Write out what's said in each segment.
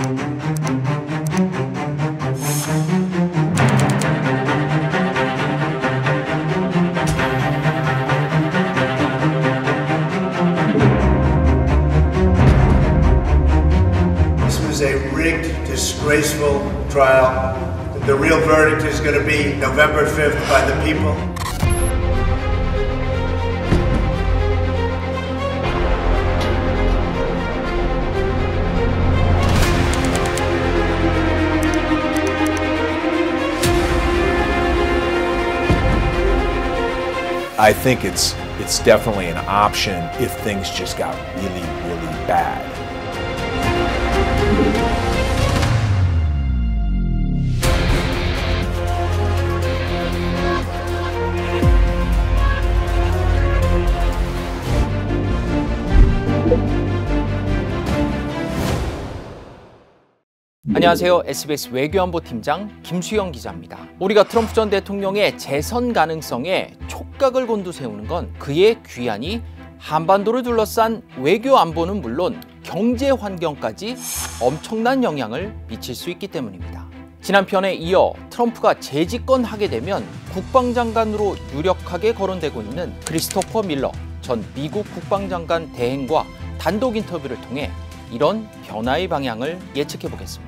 A rigged, disgraceful trial. The real verdict is going to be November 5th by the people. I think it's definitely an option if things just got really, really bad. 안녕하세요. SBS 외교안보팀장 김수영 기자입니다. 우리가 트럼프 전 대통령의 재선 가능성에 촉각을 곤두세우는 건 그의 귀환이 한반도를 둘러싼 외교 안보는 물론 경제 환경까지 엄청난 영향을 미칠 수 있기 때문입니다. 지난 편에 이어 트럼프가 재집권하게 되면 국방장관으로 유력하게 거론되고 있는 크리스토퍼 밀러 전 미국 국방장관 대행과 단독 인터뷰를 통해 이런 변화의 방향을 예측해 보겠습니다.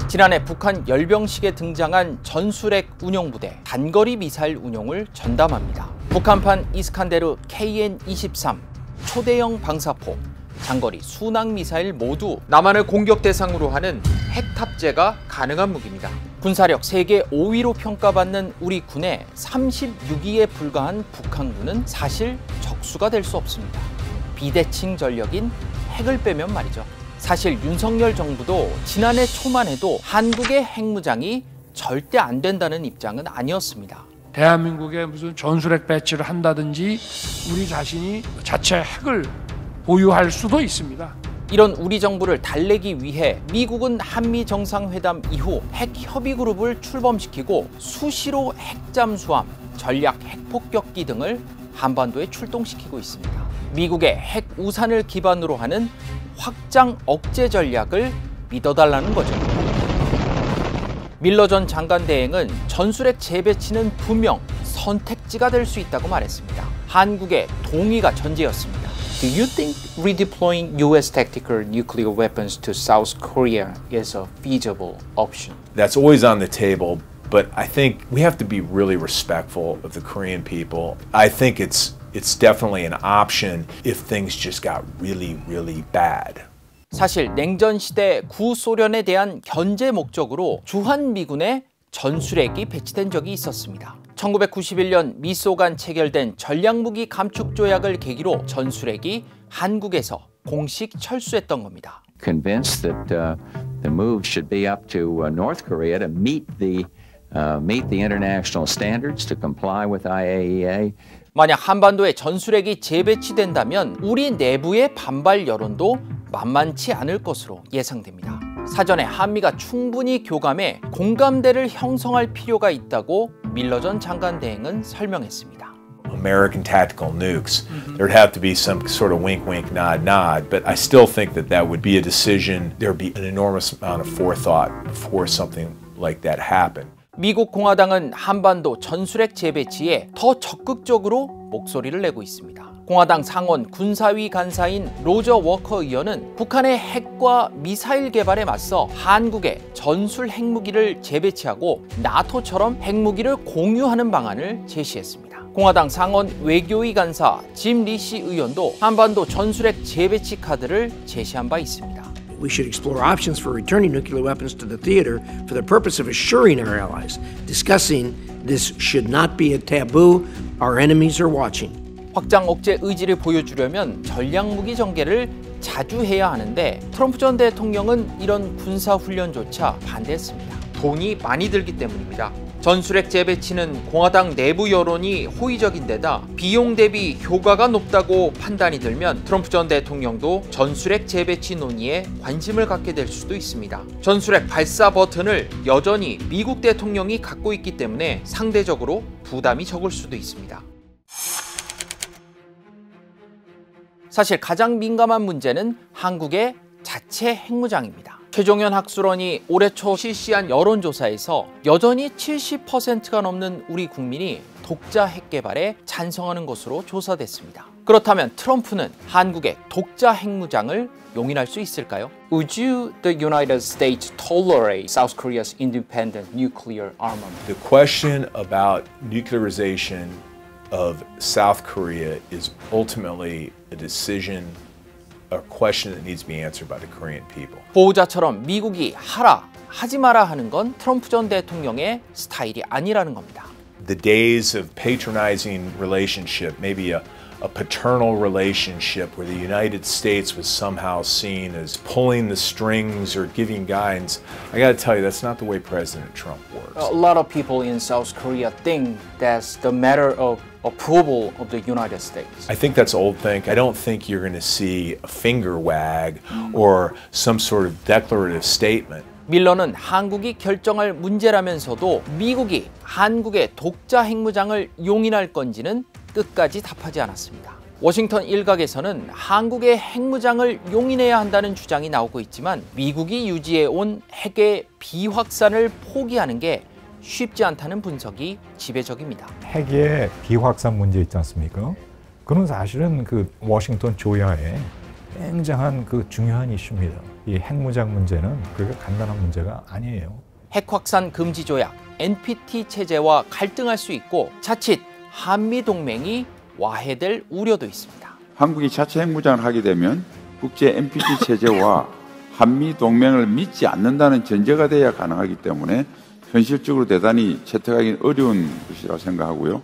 지난해 북한 열병식에 등장한 전술핵 운용부대 단거리 미사일 운용을 전담합니다. 북한판 이스칸데르 KN-23, 초대형 방사포, 장거리 순항 미사일 모두 남한을 공격 대상으로 하는 핵 탑재가 가능한 무기입니다. 군사력 세계 5위로 평가받는 우리 군의 36위에 불과한 북한군은 사실 적수가 될 수 없습니다. 비대칭 전력인 핵을 빼면 말이죠. 사실 윤석열 정부도 지난해 초만 해도 한국의 핵무장이 절대 안 된다는 입장은 아니었습니다. 대한민국에 무슨 전술핵 배치를 한다든지 우리 자신이 자체 핵을 보유할 수도 있습니다. 이런 우리 정부를 달래기 위해 미국은 한미 정상회담 이후 핵 협의 그룹을 출범시키고 수시로 핵 잠수함, 전략 핵폭격기 등을 한반도에 출동시키고 있습니다. 미국의 핵 우산을 기반으로 하는 확장 억제 전략을 믿어달라는 거죠. 밀러 전 장관 대행은 전술핵 재배치는 분명 선택지가 될 수 있다고 말했습니다. 한국의 동의가 전제였습니다. Do you think redeploying U.S. tactical nuclear weapons to South Korea is a feasible option? That's always on the table, but I think we have to be really respectful of the Korean people. I think it's definitely an option if things just got really, really bad. 사실 냉전 시대 구소련에 대한 견제 목적으로 주한미군에 전술핵이 배치된 적이 있었습니다. 1991년 미소 간 체결된 전략무기 감축 조약을 계기로 전술핵이 한국에서 공식 철수했던 겁니다. Convinced that the move should be up to North Korea to meet the international standards to comply with IAEA. 만약 한반도에 전술핵이 재배치된다면 우리 내부의 반발 여론도 만만치 않을 것으로 예상됩니다. 사전에 한미가 충분히 교감해 공감대를 형성할 필요가 있다고 밀러 전 장관 대행은 설명했습니다. American tactical nukes, there'd have to be some sort of wink, wink, nod, nod, but I still think that would be a decision. There'd be an enormous amount of forethought before something like that happened. 미국 공화당은 한반도 전술핵 재배치에 더 적극적으로 목소리를 내고 있습니다. 공화당 상원 군사위 간사인 로저 워커 의원은 북한의 핵과 미사일 개발에 맞서 한국에 전술 핵무기를 재배치하고 나토처럼 핵무기를 공유하는 방안을 제시했습니다. 공화당 상원 외교위 간사 짐 리시 의원도 한반도 전술핵 재배치 카드를 제시한 바 있습니다. We should explore options for returning nuclear weapons to the theater for the purpose of assuring our allies. Discussing this should not be a taboo. Our enemies are watching. 확장 억제 의지를 보여주려면 전략무기 전개를 자주 해야 하는데 트럼프 전 대통령은 이런 군사훈련조차 반대했습니다. 돈이 많이 들기 때문입니다. 전술핵 재배치는 공화당 내부 여론이 호의적인데다 비용 대비 효과가 높다고 판단이 들면 트럼프 전 대통령도 전술핵 재배치 논의에 관심을 갖게 될 수도 있습니다. 전술핵 발사 버튼을 여전히 미국 대통령이 갖고 있기 때문에 상대적으로 부담이 적을 수도 있습니다. 사실 가장 민감한 문제는 한국의 자체 핵무장입니다. 최종현 학술원이 올해 초 실시한 여론조사에서 여전히 70%가 넘는 우리 국민이 독자 핵 개발에 찬성하는 것으로 조사됐습니다. 그렇다면 트럼프는 한국의 독자 핵무장을 용인할 수 있을까요? Would you, the United States, tolerate South Korea's independent nuclear armament? The question about nuclearization of South Korea is ultimately a decision, a question that needs to be answered by the Korean people. 보호자처럼 미국이 하라, 하지 마라 하는 건 트럼프 전 대통령의 스타일이 아니라는 겁니다. The days of patronizing relationship, maybe a paternal relationship where the United States was somehow seen as pulling the strings or giving guidance, I got to tell you, that's not the way President Trump works. A lot of people in South Korea think that's the matter of approval of the United States. I think that's old think. I don't think you're going to see a finger wag or some sort of declarative statement. 밀러는 한국이 결정할 문제라면서도 미국이 한국의 독자 핵무장을 용인할 건지는 끝까지 답하지 않았습니다. 워싱턴 일각에서는 한국의 핵무장을 용인해야 한다는 주장이 나오고 있지만 미국이 유지해온 핵의 비확산을 포기하는 게 쉽지 않다는 분석이 지배적입니다. 핵의 비확산 문제 있지 않습니까? 그건 사실은 그 워싱턴 조야의 굉장한 그 중요한 이슈입니다. 이 핵무장 문제는 그렇게 간단한 문제가 아니에요. 핵확산 금지 조약, NPT 체제와 갈등할 수 있고 자칫 한미 동맹이 와해될 우려도 있습니다. 한국이 자체 핵무장을 하게 되면 국제 NPT 체제와 한미 동맹을 믿지 않는다는 전제가 돼야 가능하기 때문에 현실적으로 대단히 채택하기 어려운 것이라고 생각하고요.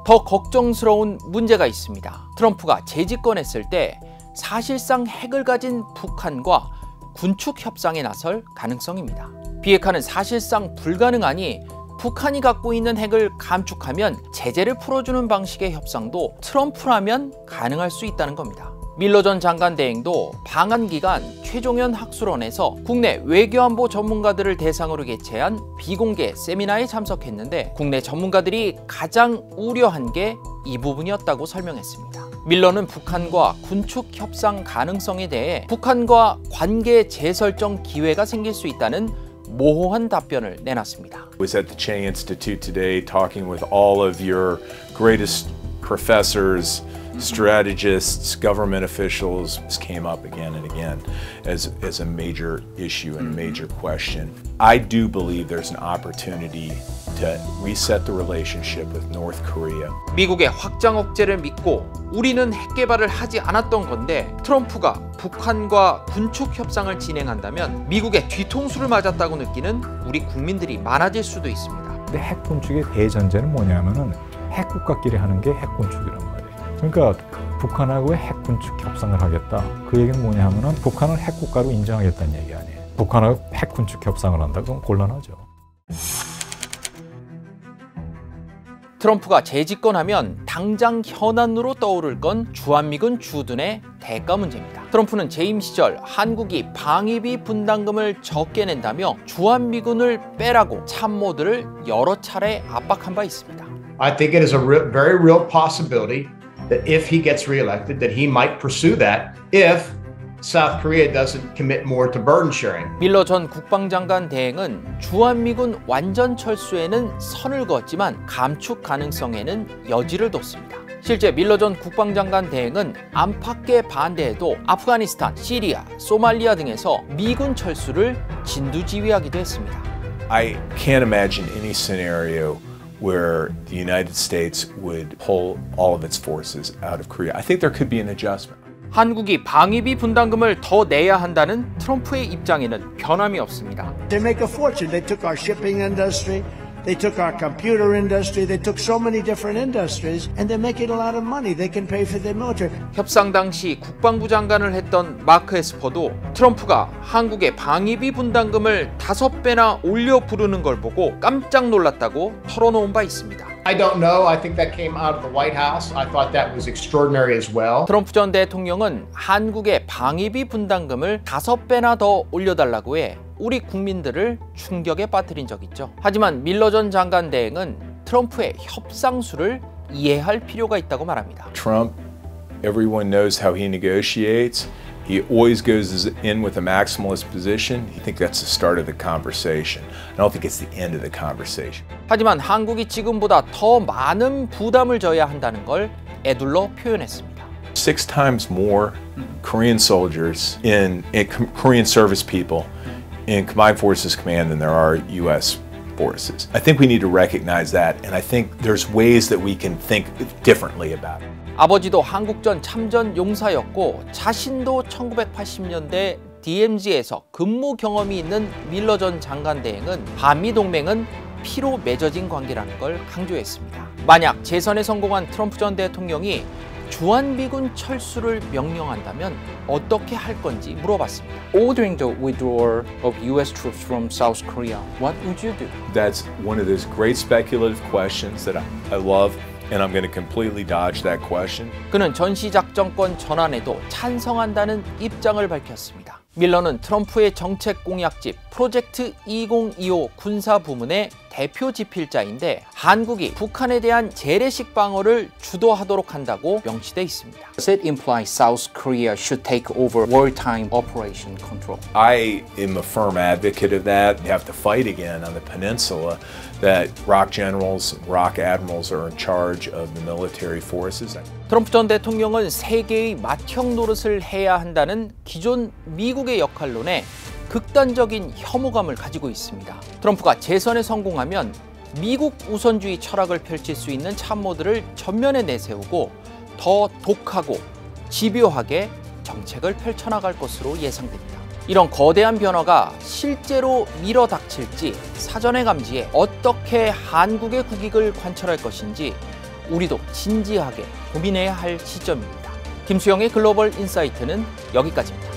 더 걱정스러운 문제가 있습니다. 트럼프가 재집권했을 때 사실상 핵을 가진 북한과 군축 협상에 나설 가능성입니다. 비핵화는 사실상 불가능하니 북한이 갖고 있는 핵을 감축하면 제재를 풀어주는 방식의 협상도 트럼프라면 가능할 수 있다는 겁니다. 밀러 전 장관 대행도 방한 기간 최종현 학술원에서 국내 외교안보 전문가들을 대상으로 개최한 비공개 세미나에 참석했는데 국내 전문가들이 가장 우려한 게 이 부분이었다고 설명했습니다. 밀러는 북한과 군축 협상 가능성에 대해 북한과 관계 재설정 기회가 생길 수 있다는 모호한 답변을 내놨습니다. I was at the Che Institute today talking with all of your greatest professors, strategists, government officials. This came up again and again as a major issue and a major question. I do believe there's an opportunity to reset the relationship with North Korea. 미국의 확장 억제를 믿고 우리는 핵 개발을 하지 않았던 건데 트럼프가 북한과 군축 협상을 진행한다면 미국의 뒤통수를 맞았다고 느끼는 우리 국민들이 많아질 수도 있습니다. 근데 핵 군축의 대전제는 뭐냐면은 핵국가끼리 하는 게 핵 군축이란 말이에요. 그러니까 북한하고 핵 군축 협상을 하겠다. 그 얘기는 뭐냐 하면은 북한을 핵국가로 인정하겠다는 얘기 아니에요. 북한하고 핵 군축 협상을 한다. 그건 곤란하죠. 트럼프가 재집권하면 당장 현안으로 떠오를 건 주한미군 주둔의 대가 문제입니다. 트럼프는 재임 시절 한국이 방위비 분담금을 적게 낸다며 주한미군을 빼라고 참모들을 여러 차례 압박한 바 있습니다. I think it is a very real possibility that if he gets reelected, that he might pursue that if South Korea doesn't commit more to burden sharing. 밀러 전 국방장관 대행은 주한미군 완전 철수에는 선을 그었지만 감축 가능성에는 여지를 뒀습니다. 실제 밀러 전 국방장관 대행은 안팎의 반대에도 아프가니스탄, 시리아, 소말리아 등에서 미군 철수를 진두지휘하기도 했습니다. I can't imagine any scenario where the United States would pull all of its forces out of Korea. I think there could be an adjustment. 한국이 방위비 분담금을 더 내야 한다는 트럼프의 입장에는 변함이 없습니다. They make a fortune. They took our shipping industry. They took our computer industry. They took so many different industries, and they're making a lot of money. They can pay for their military. 협상 당시 국방부 장관을 했던 마크 에스퍼도 트럼프가 한국의 방위비 분담금을 5배나 올려 부르는 걸 보고 깜짝 놀랐다고 털어놓은 바 있습니다. I don't know. I think that came out of the White House. I thought that was extraordinary as well. 트럼프 전 대통령은 한국의 방위비 분담금을 5배나 더 올려달라고 해 우리 국민들을 충격에 빠뜨린 적 있죠. 하지만 밀러 전 장관 대행은 트럼프의 협상수를 이해할 필요가 있다고 말합니다. Trump, everyone knows how he negotiates. He always goes in with a maximalist position. I think that's the start of the conversation. I don't think it's the end of the conversation. 하지만 한국이 지금보다 더 많은 부담을 져야 한다는 걸 애둘러 표현했습니다. 6 times more Korean soldiers in Korean service people in Combined Forces Command than there are U.S. forces. I think we need to recognize that, and I think there's ways that we can think differently about it. 아버지도 한국전 참전 용사였고 자신도 1980년대 DMZ에서 근무 경험이 있는 밀러 전 장관 대행은 한미 동맹은 피로 맺어진 관계라는 걸 강조했습니다. 만약 재선에 성공한 트럼프 전 대통령이 주한미군 철수를 명령한다면 어떻게 할 건지 물어봤습니다. Ordering the withdrawal of U.S. troops from South Korea, what would you do? That's one of those great speculative questions that I love. And I'm going to completely dodge that question. 그는 전시작전권 전환에도 찬성한다는 입장을 밝혔습니다. 밀러는 트럼프의 정책 공약집 프로젝트 2025 군사 부문의 대표 집필자인데 한국이 북한에 대한 재래식 방어를 주도하도록 한다고 명시돼 있습니다. Does it imply South Korea should take over wartime operation control? I am a firm advocate of that. You have to fight again on the peninsula that ROK generals, ROK admirals are in charge of the military forces. 트럼프 전 대통령은 세계의 맏형 노릇을 해야 한다는 기존 미국의 역할론에 극단적인 혐오감을 가지고 있습니다. 트럼프가 재선에 성공하면 미국 우선주의 철학을 펼칠 수 있는 참모들을 전면에 내세우고 더 독하고 집요하게 정책을 펼쳐나갈 것으로 예상됩니다. 이런 거대한 변화가 실제로 밀어닥칠지 사전에 감지해 어떻게 한국의 국익을 관철할 것인지 우리도 진지하게 고민해야 할 시점입니다. 김수영의 글로벌 인사이트는 여기까지입니다.